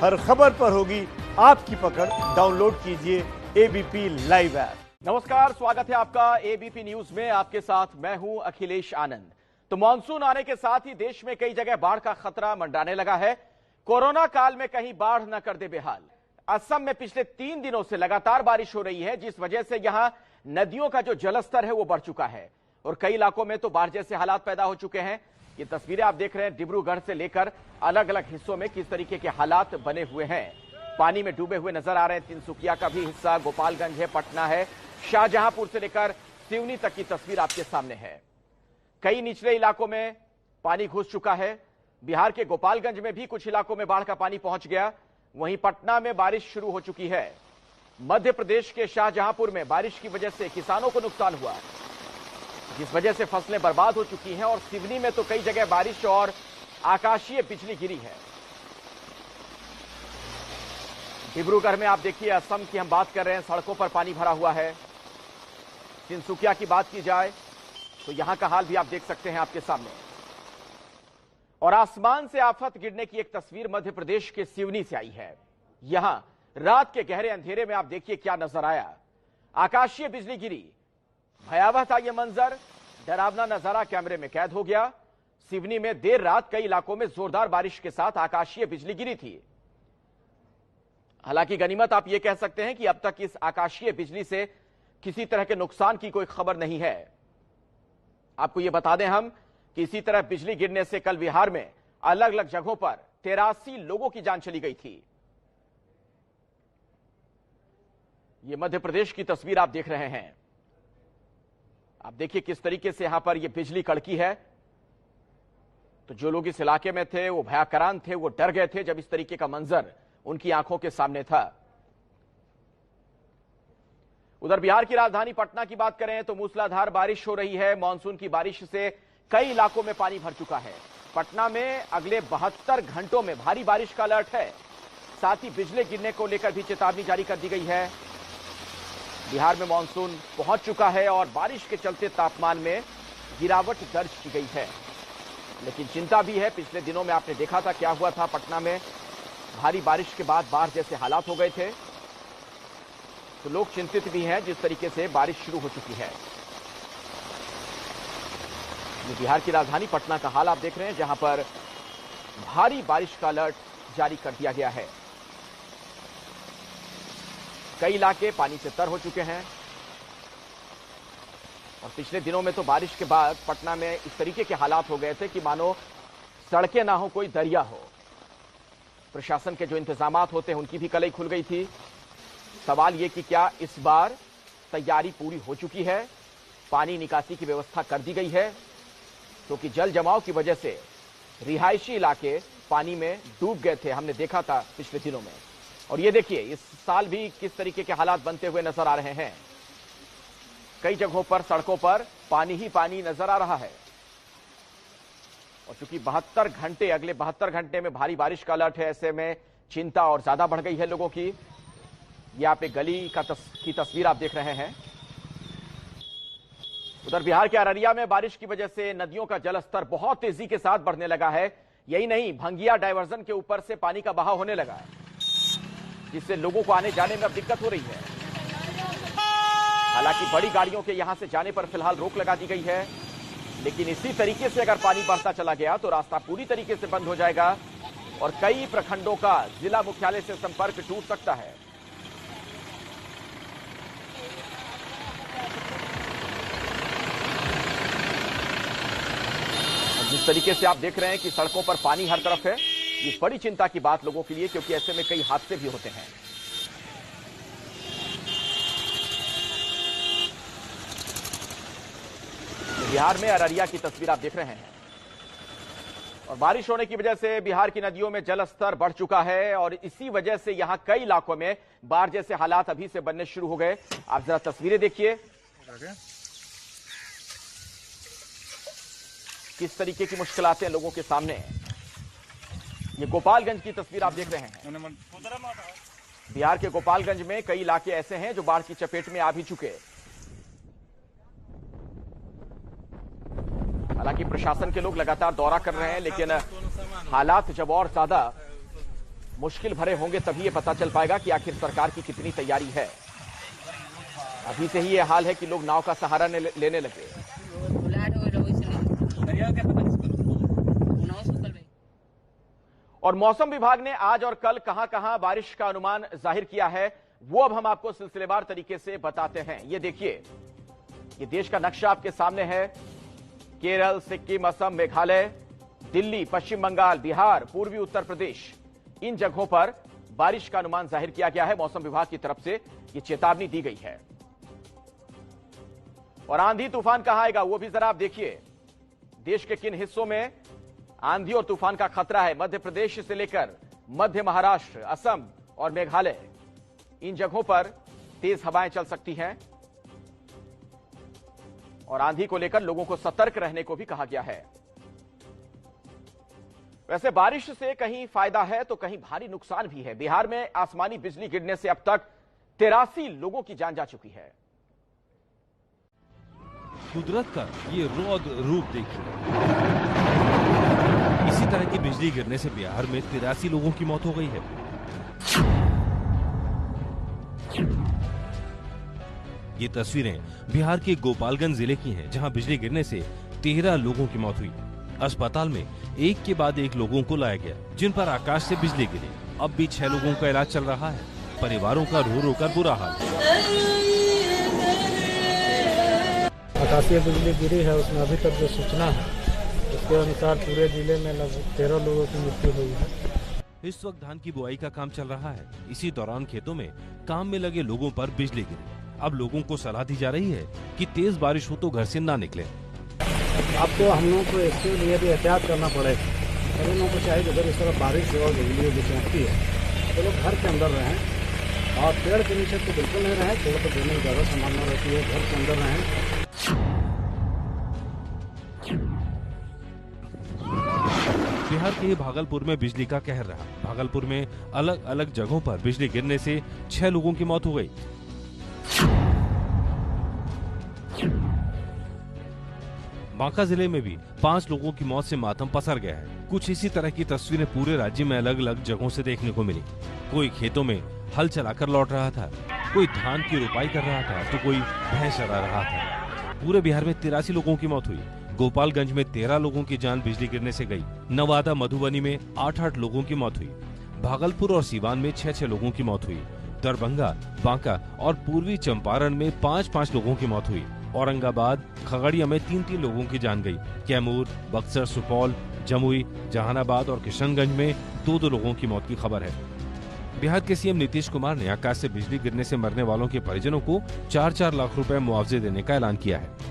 हर खबर पर होगी आपकी पकड़। डाउनलोड कीजिए एबीपी लाइव ऐप। नमस्कार, स्वागत है आपका एबीपी न्यूज में। आपके साथ मैं हूं अखिलेश आनंद। तो मानसून आने के साथ ही देश में कई जगह बाढ़ का खतरा मंडराने लगा है। कोरोना काल में कहीं बाढ़ न कर दे बेहाल। असम में पिछले 3 दिनों से लगातार बारिश हो रही है, जिस वजह से यहां नदियों का जो जलस्तर है वो बढ़ चुका है और कई इलाकों में तो बाढ़ जैसे हालात पैदा हो चुके हैं। ये तस्वीरें आप देख रहे हैं डिब्रूगढ़ से लेकर अलग अलग हिस्सों में किस तरीके के हालात बने हुए हैं। पानी में डूबे हुए नजर आ रहे हैं। तिनसुकिया का भी हिस्सा, गोपालगंज है, पटना है, शाहजहांपुर से लेकर सिवनी तक की तस्वीर आपके सामने है। कई निचले इलाकों में पानी घुस चुका है। बिहार के गोपालगंज में भी कुछ इलाकों में बाढ़ का पानी पहुंच गया। वहीं पटना में बारिश शुरू हो चुकी है। मध्य प्रदेश के शाहजहांपुर में बारिश की वजह से किसानों को नुकसान हुआ, जिस वजह से फसलें बर्बाद हो चुकी हैं। और सिवनी में तो कई जगह बारिश और आकाशीय बिजली गिरी है। डिब्रूगढ़ में आप देखिए, असम की हम बात कर रहे हैं, सड़कों पर पानी भरा हुआ है। तिनसुकिया की बात की जाए तो यहां का हाल भी आप देख सकते हैं आपके सामने। और आसमान से आफत गिरने की एक तस्वीर मध्य प्रदेश के सिवनी से आई है। यहां रात के गहरे अंधेरे में आप देखिए क्या नजर आया। आकाशीय बिजली गिरी, भयावह था यह मंजर। डरावना नजारा कैमरे में कैद हो गया। सिवनी में देर रात कई इलाकों में जोरदार बारिश के साथ आकाशीय बिजली गिरी थी। हालांकि गनीमत आप यह कह सकते हैं कि अब तक इस आकाशीय बिजली से किसी तरह के नुकसान की कोई खबर नहीं है। आपको यह बता दें हम कि इसी तरह बिजली गिरने से कल बिहार में अलग अलग जगहों पर 83 लोगों की जान चली गई थी। यह मध्य प्रदेश की तस्वीर आप देख रहे हैं। आप देखिए किस तरीके से यहां पर यह बिजली कड़की है। तो जो लोग इस इलाके में थे वो भयाक्रांत थे, वो डर गए थे जब इस तरीके का मंजर उनकी आंखों के सामने था। उधर बिहार की राजधानी पटना की बात करें तो मूसलाधार बारिश हो रही है। मानसून की बारिश से कई इलाकों में पानी भर चुका है। पटना में अगले 72 घंटों में भारी बारिश का अलर्ट है। साथ ही बिजली गिरने को लेकर भी चेतावनी जारी कर दी गई है। बिहार में मानसून पहुंच चुका है और बारिश के चलते तापमान में गिरावट दर्ज की गई है। लेकिन चिंता भी है। पिछले दिनों में आपने देखा था क्या हुआ था। पटना में भारी बारिश के बाद बाढ़ जैसे हालात हो गए थे। तो लोग चिंतित भी हैं जिस तरीके से बारिश शुरू हो चुकी है। ये बिहार की राजधानी पटना का हाल आप देख रहे हैं, जहां पर भारी बारिश का अलर्ट जारी कर दिया गया है। कई इलाके पानी से तर हो चुके हैं। और पिछले दिनों में तो बारिश के बाद पटना में इस तरीके के हालात हो गए थे कि मानो सड़कें ना हो, कोई दरिया हो। प्रशासन के जो इंतजामात होते हैं उनकी भी कलई खुल गई थी। सवाल ये कि क्या इस बार तैयारी पूरी हो चुकी है, पानी निकासी की व्यवस्था कर दी गई है, क्योंकि जल जमाव की वजह से रिहायशी इलाके पानी में डूब गए थे, हमने देखा था पिछले दिनों में। और ये देखिए इस साल भी किस तरीके के हालात बनते हुए नजर आ रहे हैं। कई जगहों पर सड़कों पर पानी ही पानी नजर आ रहा है। और चूंकि 72 घंटे, अगले 72 घंटे में भारी बारिश का अलर्ट है, ऐसे में चिंता और ज्यादा बढ़ गई है लोगों की। ये आप एक गली की तस्वीर आप देख रहे हैं। उधर बिहार के अररिया में बारिश की वजह से नदियों का जलस्तर बहुत तेजी के साथ बढ़ने लगा है। यही नहीं, भंगिया डायवर्जन के ऊपर से पानी का बहाव होने लगा है, जिससे लोगों को आने जाने में अब दिक्कत हो रही है। हालांकि बड़ी गाड़ियों के यहां से जाने पर फिलहाल रोक लगा दी गई है। लेकिन इसी तरीके से अगर पानी बढ़ता चला गया तो रास्ता पूरी तरीके से बंद हो जाएगा और कई प्रखंडों का जिला मुख्यालय से संपर्क टूट सकता है। जिस तरीके से आप देख रहे हैं कि सड़कों पर पानी हर तरफ है, ये बड़ी चिंता की बात लोगों के लिए, क्योंकि ऐसे में कई हादसे भी होते हैं। बिहार में अररिया की तस्वीर आप देख रहे हैं। और बारिश होने की वजह से बिहार की नदियों में जलस्तर बढ़ चुका है और इसी वजह से यहां कई इलाकों में बाढ़ जैसे हालात अभी से बनने शुरू हो गए। आप जरा तस्वीरें देखिए किस तरीके की मुश्किलातें लोगों के सामने हैं। ये गोपालगंज की तस्वीर आप देख रहे हैं। बिहार के गोपालगंज में कई इलाके ऐसे हैं जो बाढ़ की चपेट में आ भी चुके। हालांकि प्रशासन के लोग लगातार दौरा कर रहे हैं, लेकिन हालात जब और ज्यादा मुश्किल भरे होंगे तभी ये पता चल पाएगा कि आखिर सरकार की कितनी तैयारी है। अभी से ही ये हाल है कि लोग नाव का सहारा लेने लगे। और मौसम विभाग ने आज और कल कहां-कहां बारिश का अनुमान जाहिर किया है, वो अब हम आपको सिलसिलेवार तरीके से बताते हैं। ये देखिए, ये देश का नक्शा आपके सामने है। केरल, सिक्किम, असम, मेघालय, दिल्ली, पश्चिम बंगाल, बिहार, पूर्वी उत्तर प्रदेश, इन जगहों पर बारिश का अनुमान जाहिर किया गया है। मौसम विभाग की तरफ से ये चेतावनी दी गई है। और आंधी तूफान कहां आएगा वो भी जरा आप देखिए। देश के किन हिस्सों में आंधी और तूफान का खतरा है। मध्य प्रदेश से लेकर मध्य महाराष्ट्र, असम और मेघालय, इन जगहों पर तेज हवाएं चल सकती हैं और आंधी को लेकर लोगों को सतर्क रहने को भी कहा गया है। वैसे बारिश से कहीं फायदा है तो कहीं भारी नुकसान भी है। बिहार में आसमानी बिजली गिरने से अब तक 83 लोगों की जान जा चुकी है। कुदरत का ये रौद्र रूप देखिए। इसी तरह की बिजली गिरने से बिहार में 83 लोगों की मौत हो गई है। ये तस्वीरें बिहार के गोपालगंज जिले की हैं, जहां बिजली गिरने से 13 लोगों की मौत हुई। अस्पताल में एक के बाद एक लोगों को लाया गया, जिन पर आकाश से बिजली गिरी। अब भी 6 लोगों का इलाज चल रहा है। परिवारों का रो रो कर बुरा हाल। आकाशीय बिजली गिरी है, उसमें अभी तक जो सूचना है उसके अनुसार पूरे जिले में लगभग 13 लोगों की मृत्यु हुई है। इस वक्त धान की बुआई का काम चल रहा है। इसी दौरान खेतों में काम में लगे लोगों पर बिजली गिरी। अब लोगों को सलाह दी जा रही है कि तेज बारिश हो तो घर से ना निकले। अब तो हम लोग को इसके लिए भी एहतियात करना पड़ेगा। सभी लोगों को चाहिए कि अगर इस तरह बारिश और बिजली भी चमकती है तो लोग घर के अंदर रहें और पेड़ के नीचे तो बिल्कुल नहीं रहें। पेड़ तो गिरने की ज़्यादा संभावना रहती है, घर के अंदर रहें। बिहार के भागलपुर में बिजली का कहर रहा। भागलपुर में अलग अलग जगहों पर बिजली गिरने से 6 लोगों की मौत हो गई। बांका जिले में भी 5 लोगों की मौत से मातम पसर गया है। कुछ इसी तरह की तस्वीरें पूरे राज्य में अलग अलग जगहों से देखने को मिली। कोई खेतों में हल चलाकर लौट रहा था, कोई धान की रुपाई कर रहा था, तो कोई भैंस चरा रहा था। पूरे बिहार में 83 लोगों की मौत हुई। गोपालगंज में 13 लोगों की जान बिजली गिरने से गई। नवादा, मधुबनी में 8-8 लोगों की मौत हुई। भागलपुर और सीवान में 6-6 लोगों की मौत हुई। दरभंगा, बांका और पूर्वी चंपारण में 5-5 लोगों की मौत हुई। औरंगाबाद, खगड़िया में 3-3 लोगों की जान गई। कैमूर, बक्सर, सुपौल, जमुई, जहानाबाद और किशनगंज में 2-2 लोगों की मौत की खबर है। बिहार के सीएम नीतीश कुमार ने आकाश से बिजली गिरने से मरने वालों के परिजनों को 4-4 लाख रुपए मुआवजे देने का ऐलान किया है।